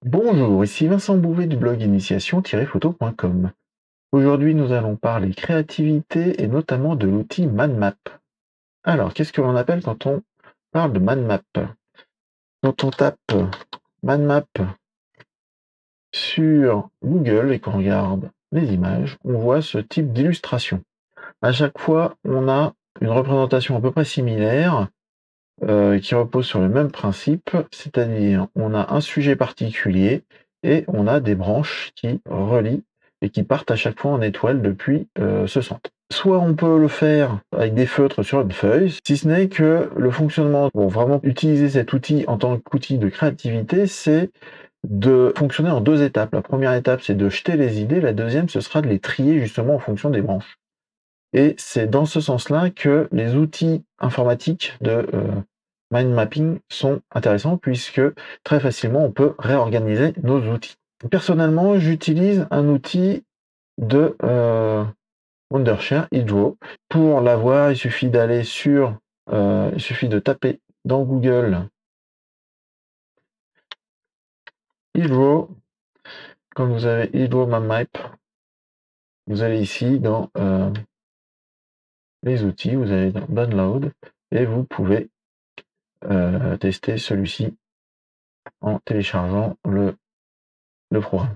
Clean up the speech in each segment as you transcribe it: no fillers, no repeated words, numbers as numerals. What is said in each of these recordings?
Bonjour, ici Vincent Bouvet du blog initiation-photo.com. Aujourd'hui, nous allons parler créativité et notamment de l'outil ManMap. Alors, qu'est-ce que l'on appelle quand on parle de ManMap? Quand on tape ManMap sur Google et qu'on regarde les images, on voit ce type d'illustration. À chaque fois, on a une représentation à peu près similaire qui repose sur le même principe, c'est-à-dire on a un sujet particulier et on a des branches qui relient et qui partent à chaque fois en étoile depuis ce centre. Soit on peut le faire avec des feutres sur une feuille, si ce n'est que le fonctionnement pour vraiment utiliser cet outil en tant qu'outil de créativité, c'est de fonctionner en deux étapes. La première étape, c'est de jeter les idées, la deuxième, ce sera de les trier justement en fonction des branches. Et c'est dans ce sens-là que les outils informatiques de mind mapping sont intéressants puisque très facilement on peut réorganiser nos outils. Personnellement, j'utilise un outil de Wondershare, Hydro. Pour l'avoir, il suffit d'aller sur, il suffit de taper dans Google Hydro. Quand vous avez Hydro MapMap, vous allez ici dans les outils, vous allez dans Download et vous pouvez tester celui-ci en téléchargeant le programme.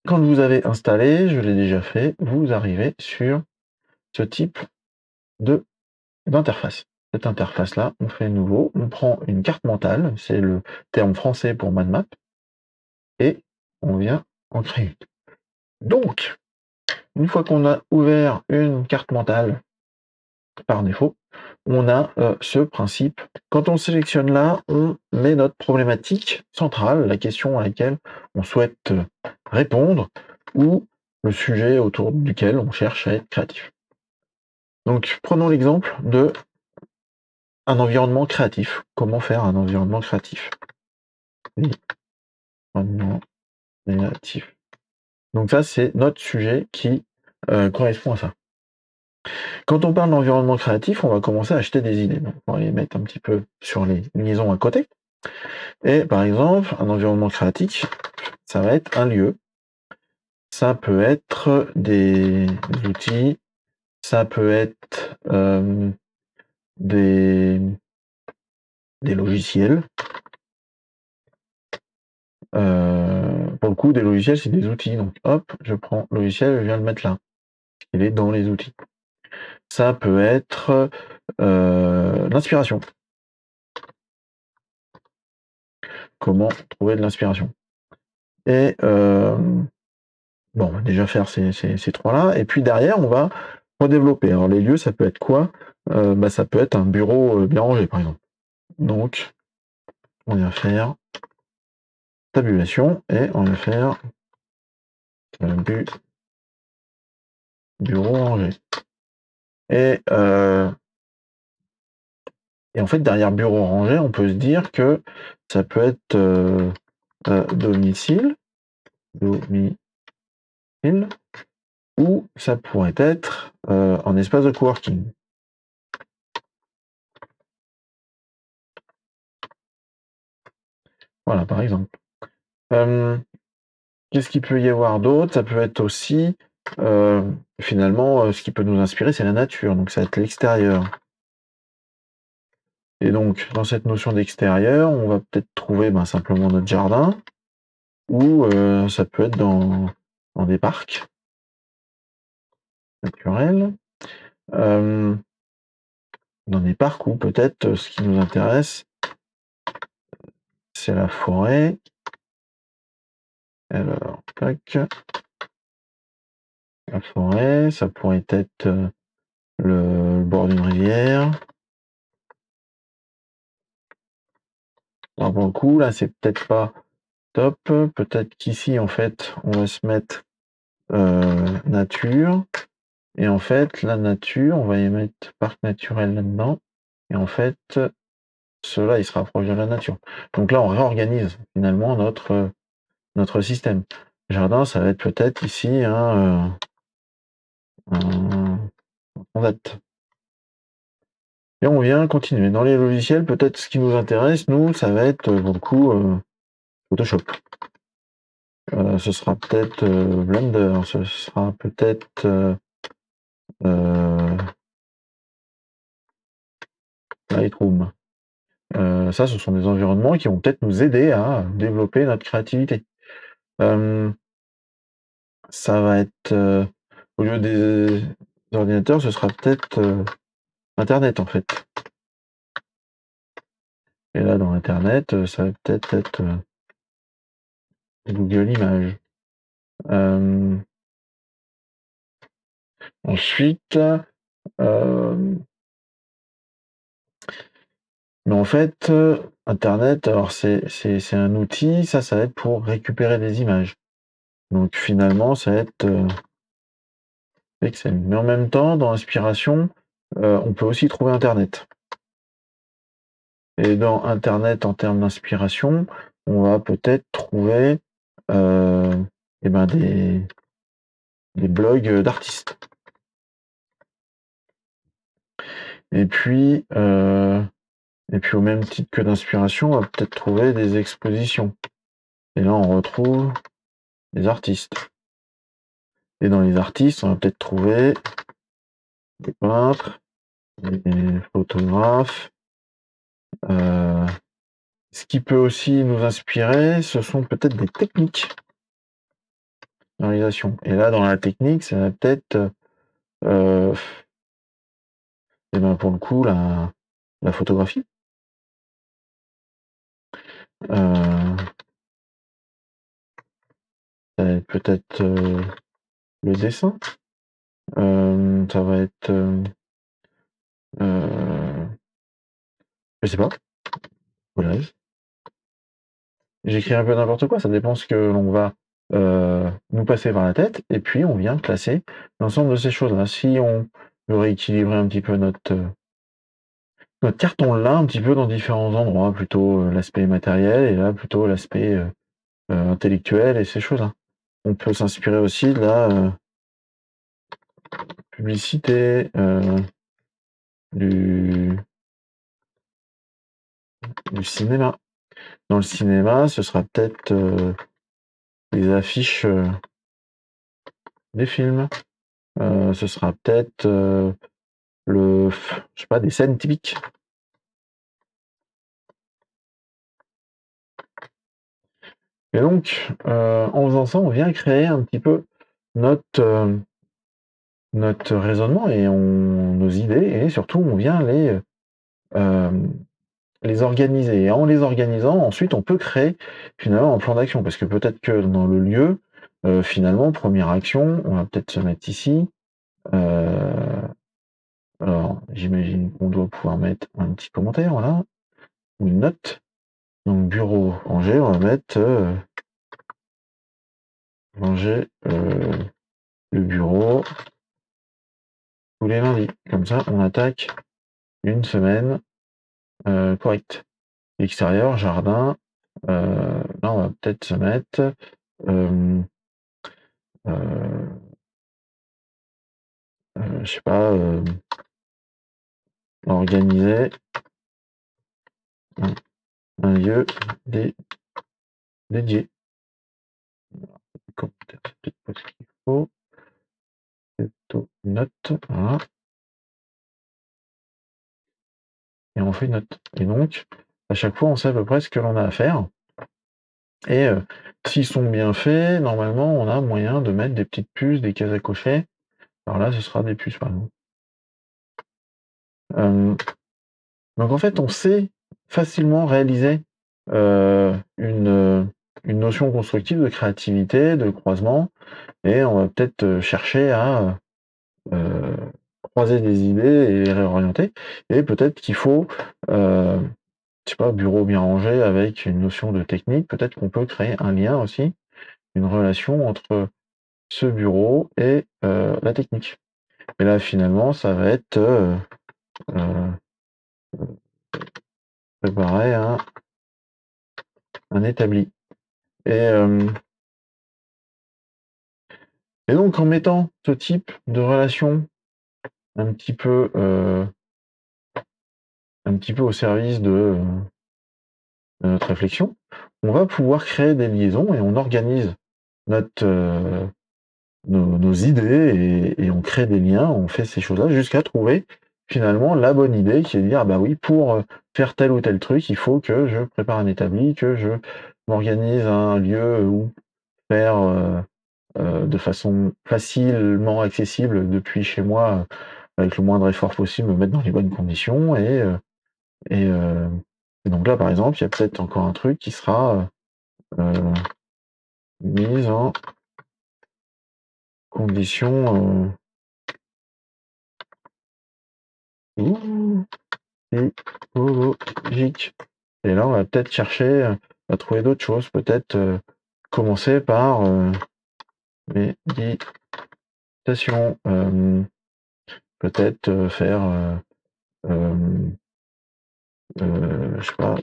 Quand vous avez installé, je l'ai déjà fait, vous arrivez sur ce type d'interface. Cette interface-là, on fait nouveau, on prend une carte mentale, c'est le terme français pour ManMap, et on vient en créer une. Donc, une fois qu'on a ouvert une carte mentale par défaut, on a ce principe. Quand on sélectionne là, on met notre problématique centrale, la question à laquelle on souhaite répondre, ou le sujet autour duquel on cherche à être créatif. Donc, prenons l'exemple de un environnement créatif. Comment faire un environnement créatif? Environnement créatif. Donc ça, c'est notre sujet qui correspond à ça. Quand on parle d'environnement créatif, on va commencer à acheter des idées. Donc, on va les mettre un petit peu sur les liaisons à côté. Et par exemple, un environnement créatif, ça va être un lieu. Ça peut être des outils, ça peut être des logiciels. Pour le coup, des logiciels, c'est des outils. Donc hop, je prends le logiciel, je viens le mettre là. Il est dans les outils. Ça peut être l'inspiration. Comment trouver de l'inspiration? Et bon, on va déjà faire ces trois-là. Et puis derrière, on va redévelopper. Alors les lieux, ça peut être quoi? Ça peut être un bureau bien rangé, par exemple. Donc, on vient faire tabulation et on va faire bureau rangé. Et en fait, derrière bureau rangé, on peut se dire que ça peut être domicile, ou ça pourrait être en espace de coworking. Voilà, par exemple. Qu'est-ce qu'il peut y avoir d'autre? Ça peut être aussi, finalement, ce qui peut nous inspirer, c'est la nature, donc ça va être l'extérieur. Et donc, dans cette notion d'extérieur, on va peut-être trouver simplement notre jardin, ou ça peut être dans des parcs naturels. Dans des parcs où peut-être ce qui nous intéresse, c'est la forêt. Alors, tac. La forêt, ça pourrait être le bord d'une rivière. Alors pour le coup, là, c'est peut-être pas top. Peut-être qu'ici, en fait, on va se mettre nature. Et en fait, la nature, on va y mettre parc naturel là-dedans. Et en fait, cela, il se rapproche de la nature. Donc là, on réorganise finalement notre système. Jardin, ça va être peut-être ici un date. Et on vient continuer. Dans les logiciels, peut-être ce qui nous intéresse, nous, ça va être pour le coup Photoshop. Ce sera peut-être Blender, ce sera peut-être Lightroom. Ça, ce sont des environnements qui vont peut-être nous aider à développer notre créativité. Ça va être, au lieu des ordinateurs, ce sera peut-être internet, en fait. Et là, dans internet, ça va peut-être être Google Images. Ensuite, mais en fait, internet, alors c'est un outil, ça va être pour récupérer des images. Donc finalement, ça va être Excel. Mais en même temps, dans l'inspiration, on peut aussi trouver internet. Et dans internet, en termes d'inspiration, on va peut-être trouver eh ben des blogs d'artistes. Et puis au même titre que d'inspiration, on va peut-être trouver des expositions. Et là, on retrouve des artistes. Et dans les artistes, on va peut-être trouver des peintres, des photographes. Ce qui peut aussi nous inspirer, ce sont peut-être des techniques de réalisation. Et là, dans la technique, ça va peut-être, et ben pour le coup, la photographie. Ça va être peut-être le dessin. Ça va être, je sais pas. Voilà. J'écris un peu n'importe quoi, ça dépend ce que l'on va nous passer par la tête, et puis on vient classer l'ensemble de ces choses-là. Si on veut rééquilibrer un petit peu notre carte, on l'a un petit peu dans différents endroits, plutôt l'aspect matériel, et là plutôt l'aspect intellectuel et ces choses-là. On peut s'inspirer aussi de la publicité, du cinéma. Dans le cinéma, ce sera peut-être les affiches des films. Ce sera peut-être je sais pas, des scènes typiques. Et donc, en faisant ça, on vient créer un petit peu notre raisonnement et nos idées, et surtout on vient les organiser. Et en les organisant, ensuite, on peut créer finalement un plan d'action, parce que peut-être que dans le lieu, finalement, première action, on va peut-être se mettre ici. Alors, j'imagine qu'on doit pouvoir mettre un petit commentaire, voilà, ou une note. Donc bureau rangé, on va mettre ranger le bureau tous les lundis. Comme ça, on attaque une semaine correcte. Extérieur, jardin, là on va peut-être se mettre je sais pas, organiser un lieu dédié. Commentaire, c'est peut-être pas ce qu'il faut. Plutôt note, voilà. Et on fait une note. Et donc, à chaque fois, on sait à peu près ce que l'on a à faire. Et s'ils sont bien faits, normalement, on a moyen de mettre des petites puces, des cases à cocher. Alors là, ce sera des puces, par exemple. Donc en fait, on sait facilement réaliser une notion constructive de créativité, de croisement, et on va peut-être chercher à croiser des idées et les réorienter. Et peut-être qu'il faut, je sais pas, bureau bien rangé avec une notion de technique, peut-être qu'on peut créer un lien aussi, une relation entre ce bureau et la technique. Et là, finalement, ça va être préparer un établi. Et donc, en mettant ce type de relation un petit peu au service de notre réflexion, on va pouvoir créer des liaisons et on organise notre, nos idées et on crée des liens, on fait ces choses-là jusqu'à trouver finalement la bonne idée qui est de dire: «Ah bah oui, pour, faire tel ou tel truc, il faut que je prépare un établi, que je m'organise un lieu où faire, de façon facilement accessible depuis chez moi, avec le moindre effort possible, me mettre dans les bonnes conditions» et heu et donc là, par exemple, il y a peut-être encore un truc qui sera, mise en condition, ouh, psychologique et là, on va peut-être chercher, à trouver d'autres choses, peut-être, commencer par, méditation, peut-être, faire, hem, je sais pas,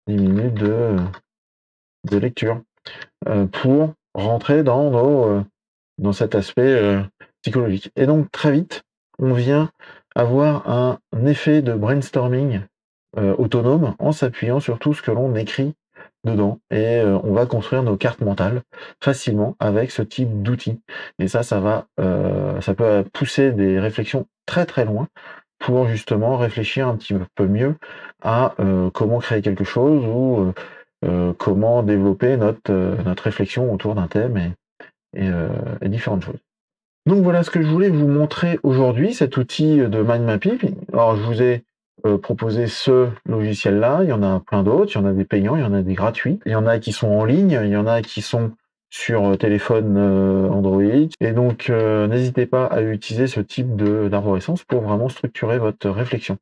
10 minutes de lecture, pour rentrer dans cet aspect, psychologique et donc très vite, on vient avoir un effet de brainstorming, autonome en s'appuyant sur tout ce que l'on écrit dedans et on va construire nos cartes mentales facilement avec ce type d'outils et ça va, ça peut pousser des réflexions très, très loin pour justement réfléchir un petit peu mieux à, comment créer quelque chose ou, comment développer notre réflexion autour d'un thème et différentes choses. Donc voilà ce que je voulais vous montrer aujourd'hui, cet outil de mind mapping. Alors je vous ai, proposé ce logiciel-là, il y en a plein d'autres, il y en a des payants, il y en a des gratuits. Il y en a qui sont en ligne, il y en a qui sont sur, téléphone, Android et donc n'hésitez pas à utiliser ce type de d'arborescence pour vraiment structurer votre réflexion.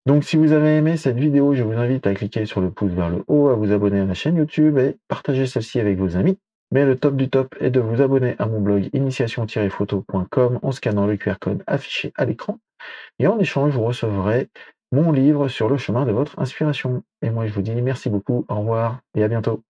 Donc si vous avez aimé cette vidéo, je vous invite à cliquer sur le pouce vers le haut, à vous abonner à la chaîne YouTube et partager celle-ci avec vos amis. Mais le top du top est de vous abonner à mon blog initiation-photo.com en scannant le QR code affiché à l'écran. Et en échange, vous recevrez mon livre sur le chemin de votre inspiration. Et moi, je vous dis merci beaucoup, au revoir et à bientôt.